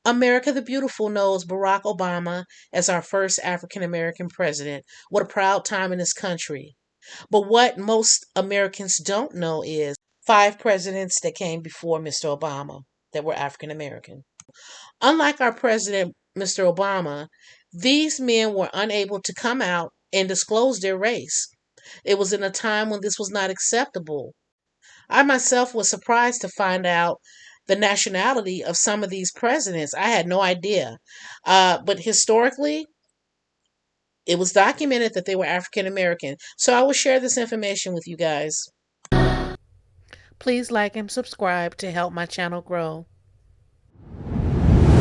America the Beautiful knows Barack Obama as our first African American president. What a proud time in this country. But what most Americans don't know is five presidents that came before Mr. Obama that were African American. Unlike our president, Mr. Obama, these men were unable to come out and disclose their race. It was in a time when this was not acceptable. I myself was surprised to find out the nationality of some of these presidents. I had no idea. But historically, it was documented that they were African American. So I will share this information with you guys. Please like and subscribe to help my channel grow.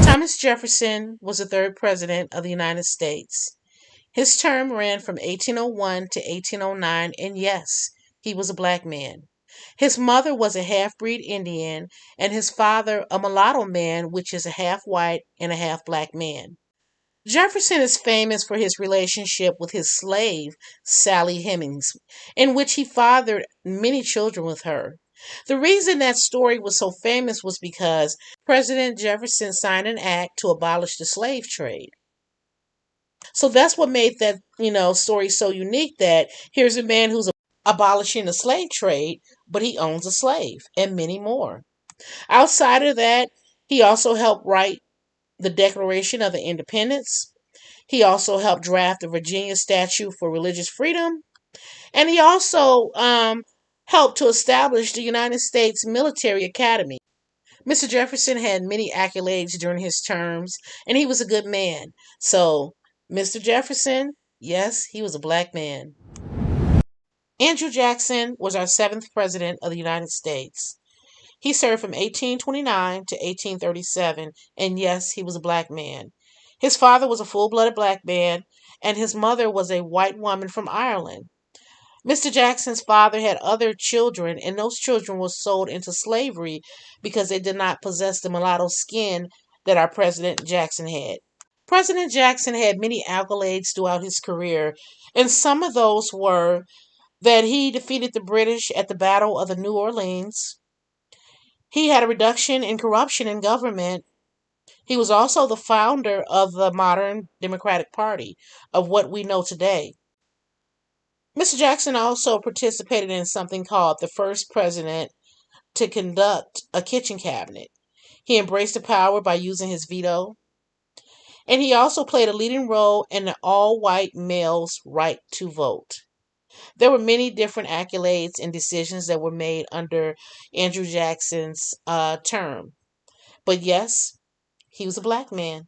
Thomas Jefferson was the third president of the United States. His term ran from 1801 to 1809, and yes, he was a black man. His mother was a half breed Indian, and his father a mulatto man, which is a half white and a half black man. Jefferson is famous for his relationship with his slave, Sally Hemings, in which he fathered many children with her. The reason that story was so famous was because President Jefferson signed an act to abolish the slave trade. So that's what made that, story so unique, that here's a man who's abolishing the slave trade, but he owns a slave and many more. Outside of that, he also helped write the Declaration of Independence. He also helped draft the Virginia Statute for Religious Freedom. And he also helped to establish the United States Military Academy. Mr. Jefferson had many accolades during his terms, and he was a good man. So, Mr. Jefferson, yes, he was a black man. Andrew Jackson was our seventh president of the United States. He served from 1829 to 1837, and yes, he was a black man. His father was a full-blooded black man, and his mother was a white woman from Ireland. Mr. Jackson's father had other children, and those children were sold into slavery because they did not possess the mulatto skin that our President Jackson had. President Jackson had many accolades throughout his career, and some of those were that he defeated the British at the Battle of the New Orleans. He had a reduction in corruption in government. He was also the founder of the modern Democratic Party, of what we know today. Mr. Jackson also participated in something called the first president to conduct a kitchen cabinet. He embraced the power by using his veto. And he also played a leading role in the all-white males' right to vote. There were many different accolades and decisions that were made under Andrew Jackson's term. But yes, he was a black man.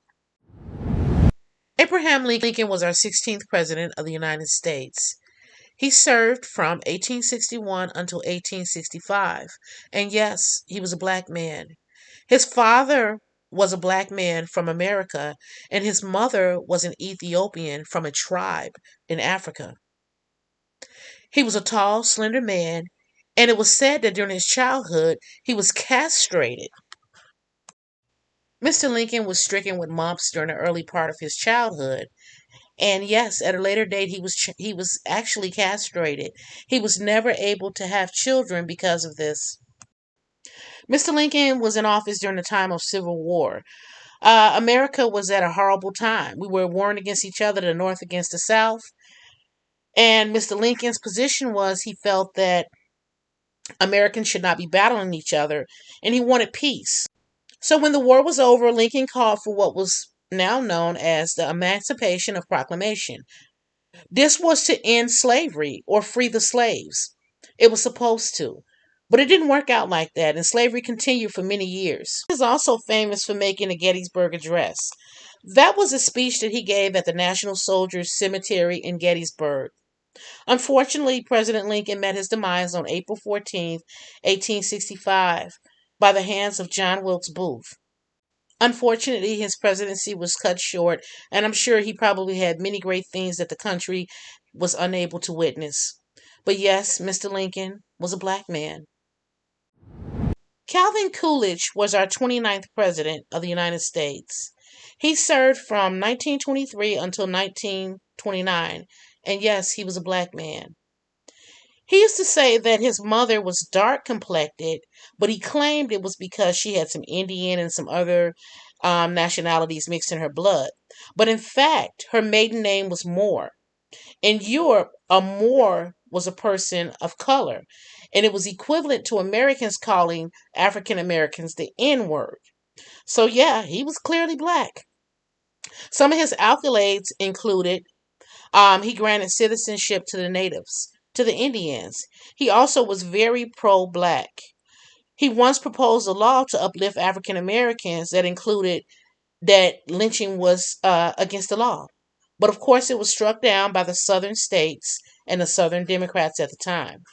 Abraham Lincoln was our 16th president of the United States. He served from 1861 until 1865. And yes, he was a black man. His father was a black man from America, and his mother was an Ethiopian from a tribe in Africa. He was a tall, slender man, and it was said that during his childhood, he was castrated. Mr. Lincoln was stricken with mumps during the early part of his childhood. And yes, at a later date, he was actually castrated. He was never able to have children because of this. Mr. Lincoln was in office during the time of Civil War. America was at a horrible time. We were warring against each other, the North against the South. And Mr. Lincoln's position was he felt that Americans should not be battling each other, and he wanted peace. So when the war was over, Lincoln called for what was now known as the Emancipation of Proclamation. This was to end slavery or free the slaves. It was supposed to. But it didn't work out like that, and slavery continued for many years. He is also famous for making the Gettysburg Address. That was a speech that he gave at the National Soldiers Cemetery in Gettysburg. Unfortunately, President Lincoln met his demise on April 14th, 1865, by the hands of John Wilkes Booth. Unfortunately, his presidency was cut short, and I'm sure he probably had many great things that the country was unable to witness. But yes, Mr. Lincoln was a black man. Calvin Coolidge was our 29th president of the United States. He served from 1923 until 1929, and yes, he was a black man. He used to say that his mother was dark complected, but he claimed it was because she had some Indian and some other nationalities mixed in her blood. But in fact, her maiden name was Moore. In Europe, a Moor was a person of color, and it was equivalent to Americans calling African Americans the N word. So, yeah, he was clearly black. Some of his accolades included he granted citizenship to the natives, to the Indians. He also was very pro black. He once proposed a law to uplift African Americans that included that lynching was against the law. But of course, it was struck down by the southern states and the southern Democrats at the time.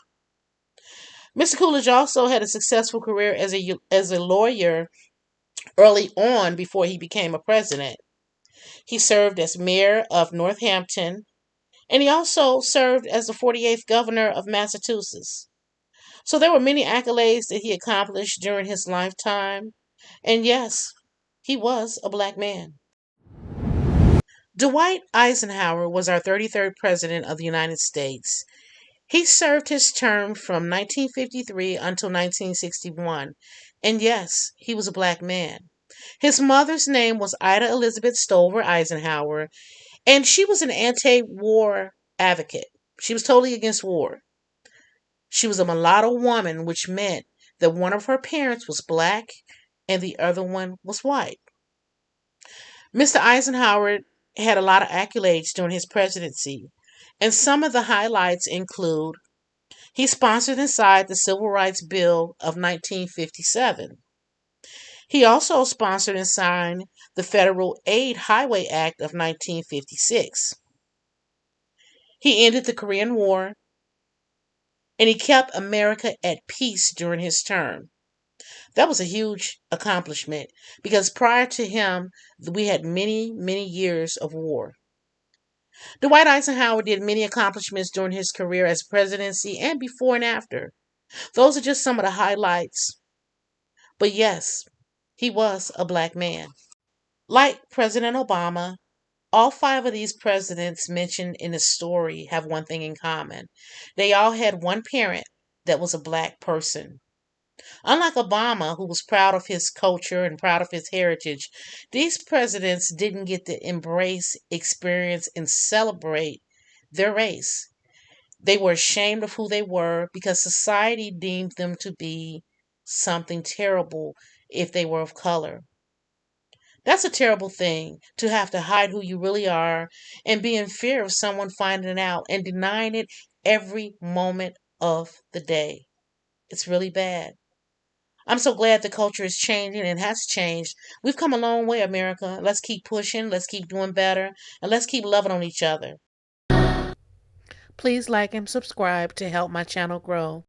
Mr. Coolidge also had a successful career as a lawyer early on before he became a president. He served as mayor of Northampton, and he also served as the 48th governor of Massachusetts. So there were many accolades that he accomplished during his lifetime. And yes, he was a black man. Dwight Eisenhower was our 33rd president of the United States. He served his term from 1953 until 1961. And yes, he was a black man. His mother's name was Ida Elizabeth Stover Eisenhower, and she was an anti war advocate. She was totally against war. She was a mulatto woman, which meant that one of her parents was black and the other one was white. Mr. Eisenhower had a lot of accolades during his presidency, and some of the highlights include he sponsored and signed the Civil Rights Bill of 1957. He also sponsored and signed the Federal Aid Highway Act of 1956. He ended the Korean War, and he kept America at peace during his term. That was a huge accomplishment because prior to him, we had many, many years of war. Dwight Eisenhower did many accomplishments during his career as presidency and before and after. Those are just some of the highlights. But yes, he was a black man. Like President Obama, all five of these presidents mentioned in the story have one thing in common. They all had one parent that was a black person. Unlike Obama, who was proud of his culture and proud of his heritage, these presidents didn't get to embrace, experience, and celebrate their race. They were ashamed of who they were because society deemed them to be something terrible if they were of color. That's a terrible thing to have to hide who you really are and be in fear of someone finding it out and denying it every moment of the day. It's really bad. I'm so glad the culture is changing and has changed. We've come a long way, America. Let's keep pushing, let's keep doing better, and let's keep loving on each other. Please like and subscribe to help my channel grow.